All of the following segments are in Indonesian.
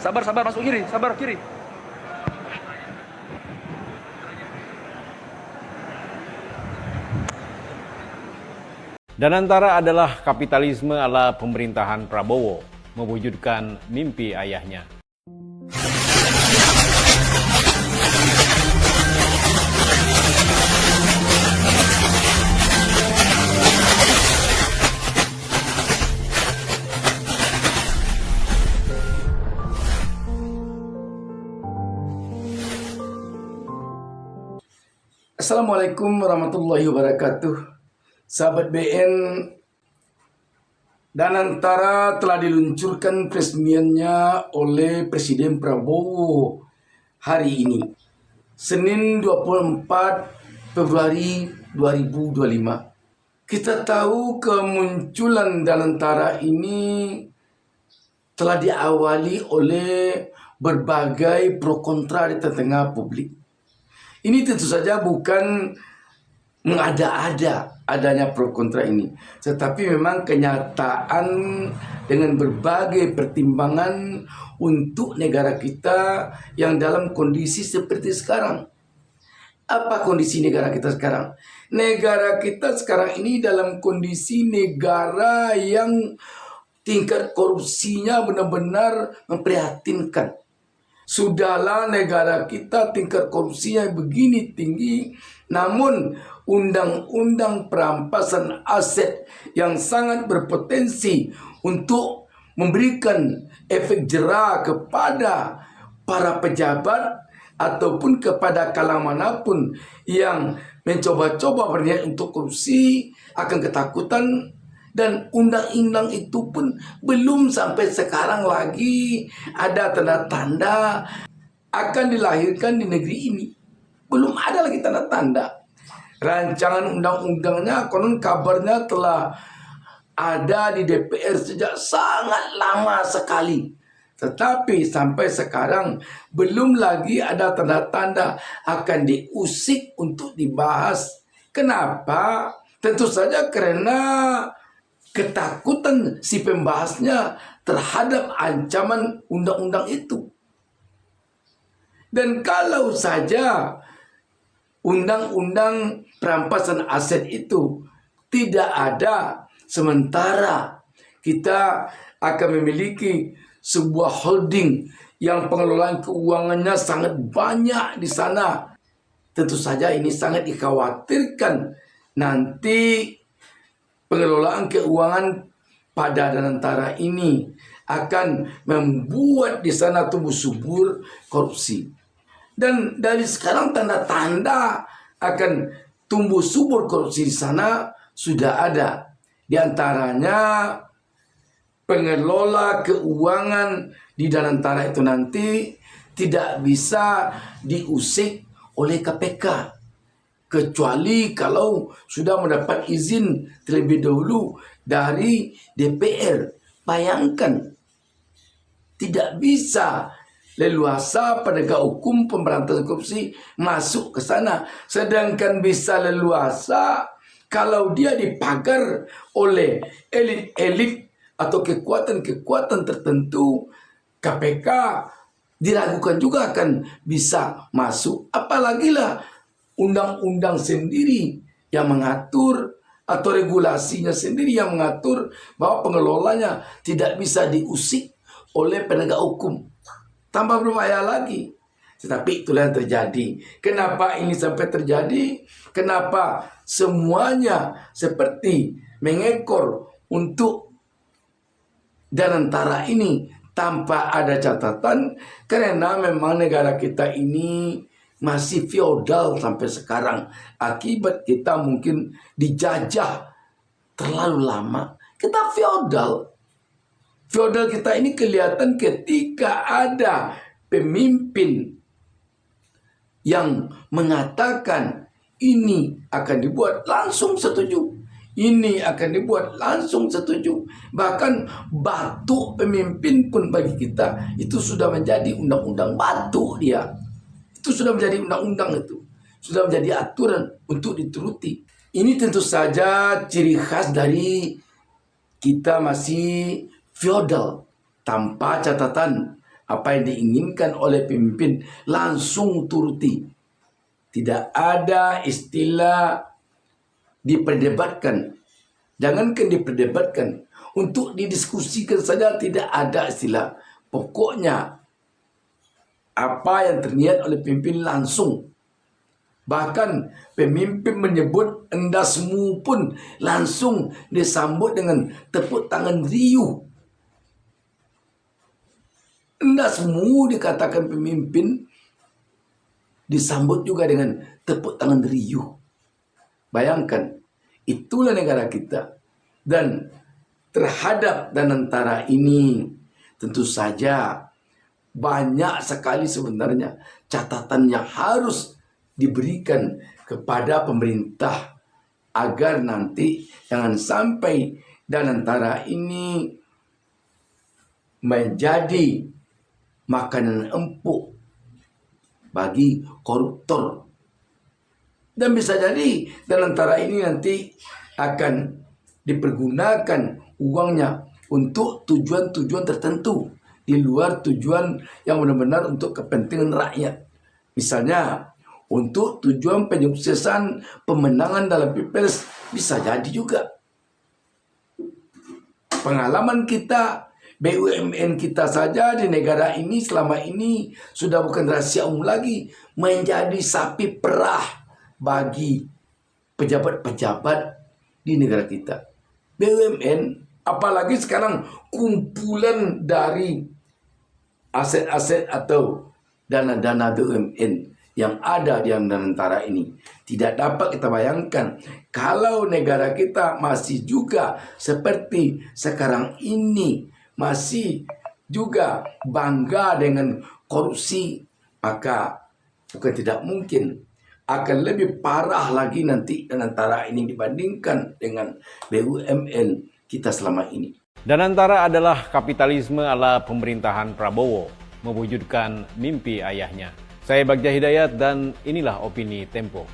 Sabar, sabar, masuk kiri, sabar kiri. Danantara adalah kapitalisme ala pemerintahan Prabowo, mewujudkan mimpi ayahnya. Assalamualaikum warahmatullahi wabarakatuh. Sahabat BN, Danantara telah diluncurkan peresmiannya oleh Presiden Prabowo hari ini, Senin 24 Februari 2025. Kita tahu kemunculan Danantara ini telah diawali oleh berbagai pro kontra di tengah publik. Ini tentu saja bukan mengada-ada adanya pro kontra ini, tetapi memang kenyataan dengan berbagai pertimbangan untuk negara kita yang dalam kondisi seperti sekarang. Apa kondisi negara kita sekarang? Negara kita sekarang ini dalam kondisi negara yang tingkat korupsinya benar-benar memprihatinkan. Sudahlah negara kita tingkat korupsinya begini tinggi, namun undang-undang perampasan aset yang sangat berpotensi untuk memberikan efek jera kepada para pejabat ataupun kepada kalangan manapun yang mencoba-coba berniat untuk korupsi akan ketakutan. Dan undang-undang itu pun belum sampai sekarang lagi ada tanda-tanda akan dilahirkan di negeri ini. Belum ada lagi tanda-tanda. Rancangan undang-undangnya konon kabarnya telah ada di DPR sejak sangat lama sekali. Tetapi sampai sekarang belum lagi ada tanda-tanda akan diusik untuk dibahas. Kenapa? Tentu saja karena ketakutan si pembahasnya terhadap ancaman undang-undang itu. Dan kalau saja undang-undang perampasan aset itu tidak ada, sementara kita akan memiliki sebuah holding yang pengelolaan keuangannya sangat banyak di sana, tentu saja ini sangat dikhawatirkan nanti pengelolaan keuangan pada Danantara ini akan membuat di sana tumbuh subur korupsi. Dan dari sekarang tanda-tanda akan tumbuh subur korupsi di sana sudah ada. Di antaranya pengelola keuangan di Danantara itu nanti tidak bisa diusik oleh KPK. Kecuali kalau sudah mendapat izin terlebih dahulu dari DPR. Bayangkan, tidak bisa leluasa penegak hukum pemberantasan korupsi masuk ke sana. Sedangkan bisa leluasa kalau dia dipagar oleh elit-elit atau kekuatan-kekuatan tertentu. KPK diragukan juga akan bisa masuk. Apalagi lah undang-undang sendiri yang mengatur atau regulasinya sendiri yang mengatur bahwa pengelolanya tidak bisa diusik oleh penegak hukum. Tambah berbahaya lagi. Tetapi itulah yang terjadi. Kenapa ini sampai terjadi? Kenapa semuanya seperti mengekor untuk Danantara ini tanpa ada catatan? Karena memang negara kita ini masih feodal sampai sekarang. Akibat kita mungkin dijajah terlalu lama. Kita feodal. Feodal kita ini kelihatan ketika ada pemimpin yang mengatakan ini akan dibuat, langsung setuju. Ini akan dibuat, langsung setuju. Bahkan batu pemimpin pun bagi kita itu sudah menjadi undang-undang batu dia. Itu sudah menjadi undang-undang itu. Sudah menjadi aturan untuk dituruti. Ini tentu saja ciri khas dari kita masih feodal tanpa catatan apa yang diinginkan oleh pemimpin langsung turuti. Tidak ada istilah diperdebatkan. Jangankan diperdebatkan, untuk didiskusikan saja tidak ada istilah. Pokoknya apa yang terniat oleh pemimpin langsung. Bahkan pemimpin menyebut endasmu pun langsung disambut dengan tepuk tangan riuh. Endasmu dikatakan pemimpin, disambut juga dengan tepuk tangan riuh. Bayangkan, itulah negara kita. Dan terhadap Danantara ini tentu saja banyak sekali sebenarnya catatan yang harus diberikan kepada pemerintah agar nanti jangan sampai Danantara ini menjadi makanan empuk bagi koruptor. Dan bisa jadi Danantara ini nanti akan dipergunakan uangnya untuk tujuan-tujuan tertentu di luar tujuan yang benar-benar untuk kepentingan rakyat. Misalnya untuk tujuan penyuksesan pemenangan dalam Pilpres, bisa jadi juga. Pengalaman kita, BUMN kita saja di negara ini selama ini sudah bukan rahasia umum lagi, menjadi sapi perah bagi pejabat-pejabat di negara kita. BUMN, apalagi sekarang kumpulan dari aset-aset atau dana-dana BUMN yang ada di Danantara ini. Tidak dapat kita bayangkan kalau negara kita masih juga seperti sekarang ini, masih juga bangga dengan korupsi, maka bukan tidak mungkin akan lebih parah lagi nanti Danantara ini dibandingkan dengan BUMN kita selama ini. Danantara adalah kapitalisme ala pemerintahan Prabowo, mewujudkan mimpi ayahnya. Saya Bagja Hidayat dan inilah opini Tempo.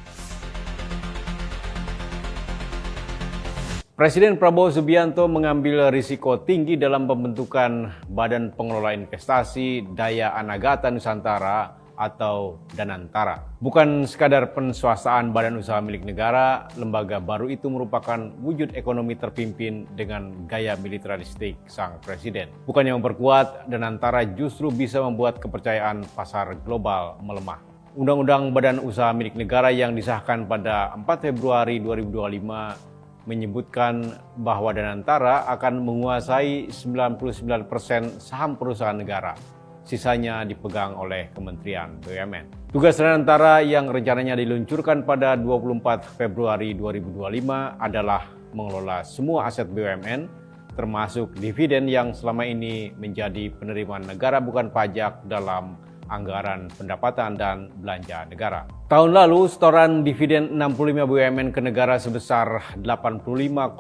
Presiden Prabowo Subianto mengambil risiko tinggi dalam pembentukan Badan Pengelola Investasi Daya Anagata Nusantara atau Danantara. Bukan sekadar penswastaan badan usaha milik negara, lembaga baru itu merupakan wujud ekonomi terpimpin dengan gaya militeristik sang presiden. Bukannya memperkuat, Danantara justru bisa membuat kepercayaan pasar global melemah. Undang-Undang Badan Usaha Milik Negara yang disahkan pada 4 Februari 2025 menyebutkan bahwa Danantara akan menguasai 99% saham perusahaan negara. Sisanya dipegang oleh Kementerian BUMN. Tugas Danantara yang rencananya diluncurkan pada 24 Februari 2025 adalah mengelola semua aset BUMN, termasuk dividen yang selama ini menjadi penerimaan negara bukan pajak dalam anggaran pendapatan dan belanja negara. Tahun lalu, setoran dividen 65 BUMN ke negara sebesar 85,5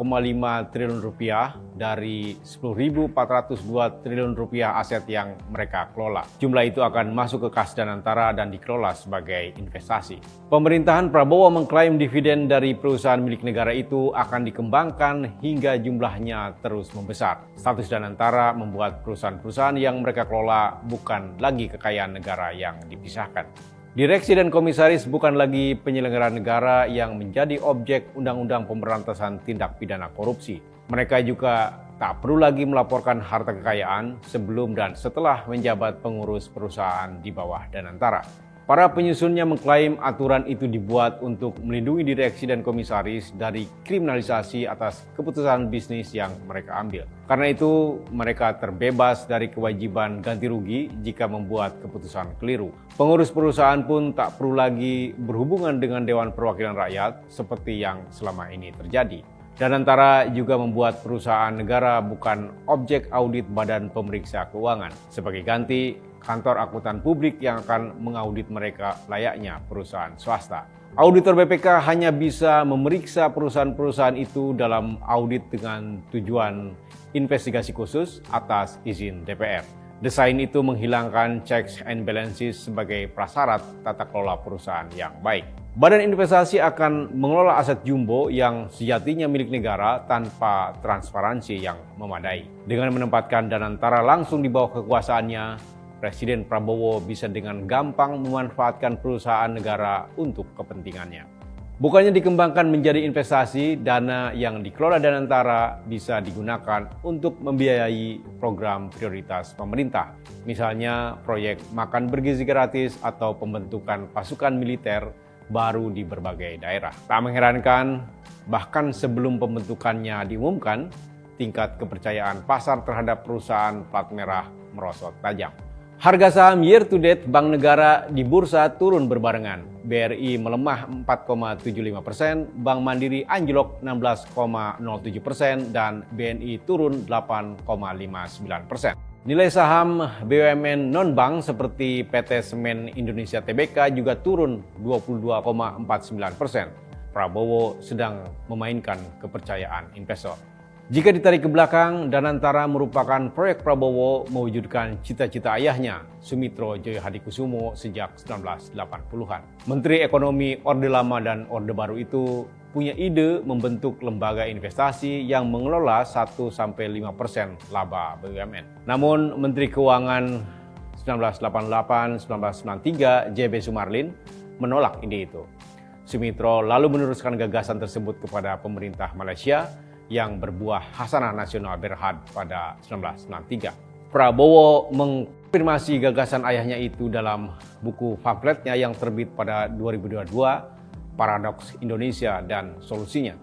triliun rupiah dari 10.402 triliun rupiah aset yang mereka kelola. Jumlah itu akan masuk ke kas Danantara dan dikelola sebagai investasi. Pemerintahan Prabowo mengklaim dividen dari perusahaan milik negara itu akan dikembangkan hingga jumlahnya terus membesar. Status Danantara membuat perusahaan-perusahaan yang mereka kelola bukan lagi kekayaan negara yang dipisahkan. Direksi dan komisaris bukan lagi penyelenggara negara yang menjadi objek Undang-Undang Pemberantasan Tindak Pidana Korupsi. Mereka juga tak perlu lagi melaporkan harta kekayaan sebelum dan setelah menjabat pengurus perusahaan di bawah Danantara. Para penyusunnya mengklaim aturan itu dibuat untuk melindungi direksi dan komisaris dari kriminalisasi atas keputusan bisnis yang mereka ambil. Karena itu, mereka terbebas dari kewajiban ganti rugi jika membuat keputusan keliru. Pengurus perusahaan pun tak perlu lagi berhubungan dengan Dewan Perwakilan Rakyat seperti yang selama ini terjadi. Danantara juga membuat perusahaan negara bukan objek audit Badan Pemeriksa Keuangan. Sebagai ganti, kantor akuntan publik yang akan mengaudit mereka layaknya perusahaan swasta. Auditor BPK hanya bisa memeriksa perusahaan-perusahaan itu dalam audit dengan tujuan investigasi khusus atas izin DPR. Desain itu menghilangkan checks and balances sebagai prasyarat tata kelola perusahaan yang baik. Badan investasi akan mengelola aset jumbo yang sejatinya milik negara tanpa transparansi yang memadai. Dengan menempatkan Danantara langsung di bawah kekuasaannya, Presiden Prabowo bisa dengan gampang memanfaatkan perusahaan negara untuk kepentingannya. Bukannya dikembangkan menjadi investasi, dana yang dikelola Danantara bisa digunakan untuk membiayai program prioritas pemerintah. Misalnya proyek makan bergizi gratis atau pembentukan pasukan militer baru di berbagai daerah. Tak mengherankan, bahkan sebelum pembentukannya diumumkan, tingkat kepercayaan pasar terhadap perusahaan plat merah merosot tajam. Harga saham year to date Bank Negara di bursa turun berbarengan. BRI melemah 4,75%, Bank Mandiri anjlok 16,07%, dan BNI turun 8,59%. Nilai saham BUMN non-bank seperti PT Semen Indonesia Tbk juga turun 22,49%. Prabowo sedang memainkan kepercayaan investor. Jika ditarik ke belakang, Danantara merupakan proyek Prabowo mewujudkan cita-cita ayahnya, Sumitro Jayahadikusumo, sejak 1980-an. Menteri Ekonomi Orde Lama dan Orde Baru itu punya ide membentuk lembaga investasi yang mengelola 1-5% laba BUMN. Namun Menteri Keuangan 1988-1993 JB Sumarlin menolak ide itu. Sumitro lalu meneruskan gagasan tersebut kepada pemerintah Malaysia yang berbuah Hasanah Nasional Berhad pada 1993. Prabowo mengkonfirmasi gagasan ayahnya itu dalam buku pamfletnya yang terbit pada 2022, Paradoks Indonesia dan Solusinya.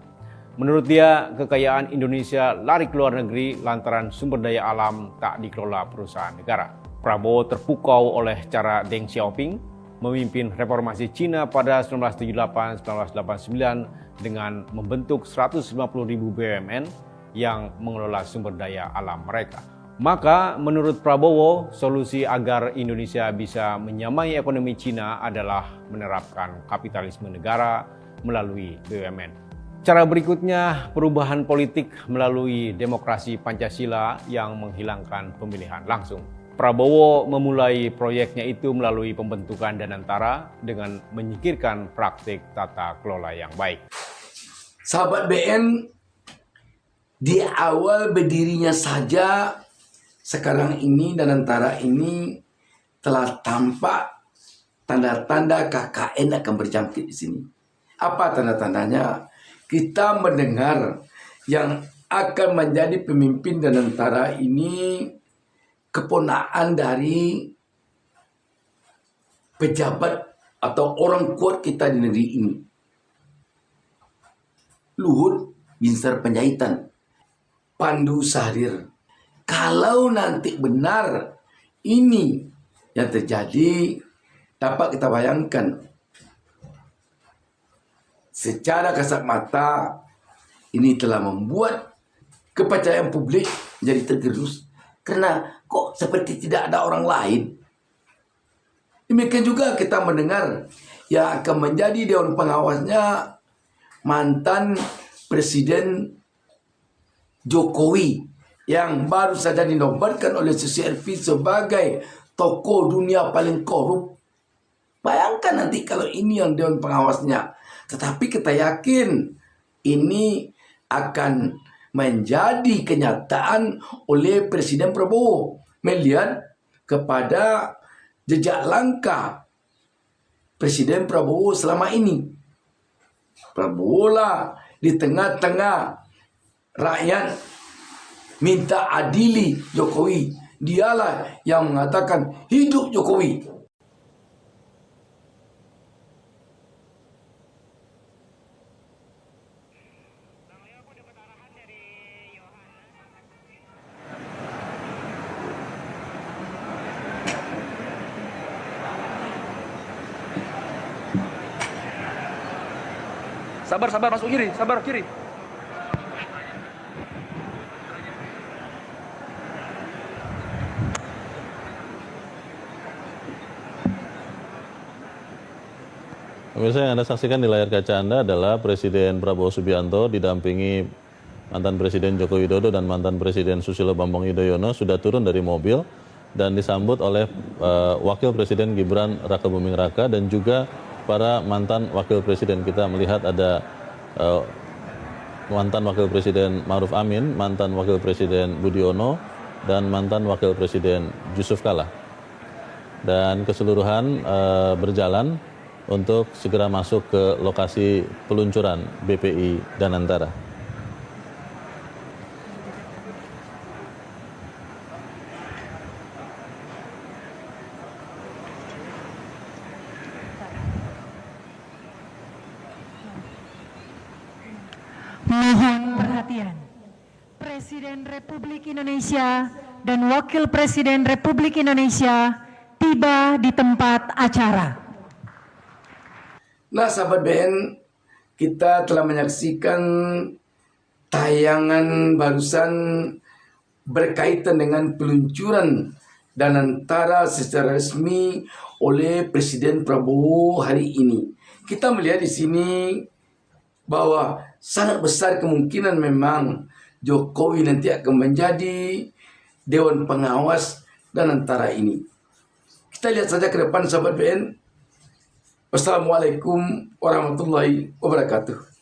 Menurut dia, kekayaan Indonesia lari ke luar negeri lantaran sumber daya alam tak dikelola perusahaan negara. Prabowo terpukau oleh cara Deng Xiaoping memimpin reformasi Cina pada 1978-1989 dengan membentuk 150.000 BUMN yang mengelola sumber daya alam mereka. Maka menurut Prabowo, solusi agar Indonesia bisa menyamai ekonomi Cina adalah menerapkan kapitalisme negara melalui BUMN. Cara berikutnya, perubahan politik melalui demokrasi Pancasila yang menghilangkan pemilihan langsung. Prabowo memulai proyeknya itu melalui pembentukan Danantara dengan menyingkirkan praktik tata kelola yang baik. Sahabat BN, di awal berdirinya saja, sekarang ini Danantara ini telah tampak tanda-tanda KKN akan berjangkit di sini. Apa tanda-tandanya? Kita mendengar yang akan menjadi pemimpin Danantara ini keponaan dari pejabat atau orang kuat kita di negeri ini. Luhut Binsar Panjaitan, Pandu Sahrir. Kalau nanti benar ini yang terjadi, dapat kita bayangkan secara kasat mata ini telah membuat kepercayaan publik jadi tergerus. Karena kok seperti tidak ada orang lain. Demikian juga kita mendengar yang akan menjadi Dewan Pengawasnya mantan Presiden Jokowi yang baru saja dinobatkan oleh CCRP sebagai tokoh dunia paling korup. Bayangkan nanti kalau ini yang Dewan Pengawasnya. Tetapi kita yakin ini akan menjadi kenyataan oleh Presiden Prabowo melihat kepada jejak langkah Presiden Prabowo selama ini. Prabowo lah di tengah-tengah rakyat minta adili Jokowi. Dialah yang mengatakan hidup Jokowi. Sabar, masuk kiri, sabar kiri. Pemirsa, yang Anda saksikan di layar kaca Anda adalah Presiden Prabowo Subianto didampingi mantan Presiden Joko Widodo dan mantan Presiden Susilo Bambang Yudhoyono sudah turun dari mobil dan disambut oleh Wakil Presiden Gibran Rakabuming Raka dan juga para mantan Wakil Presiden. Kita melihat ada mantan Wakil Presiden Ma'ruf Amin, mantan Wakil Presiden Budiono, dan mantan Wakil Presiden Yusuf Kala. dan keseluruhan berjalan untuk segera masuk ke lokasi peluncuran BPI Danantara. Mohon perhatian. Presiden Republik Indonesia dan Wakil Presiden Republik Indonesia tiba di tempat acara. Nah, sahabat BN, kita telah menyaksikan tayangan barusan berkaitan dengan peluncuran Danantara secara resmi oleh Presiden Prabowo hari ini. Kita melihat di sini bahwa sangat besar kemungkinan memang Jokowi nanti akan menjadi Dewan Pengawas Danantara ini. Kita lihat saja ke depan, sahabat BN. Wassalamualaikum warahmatullahi wabarakatuh.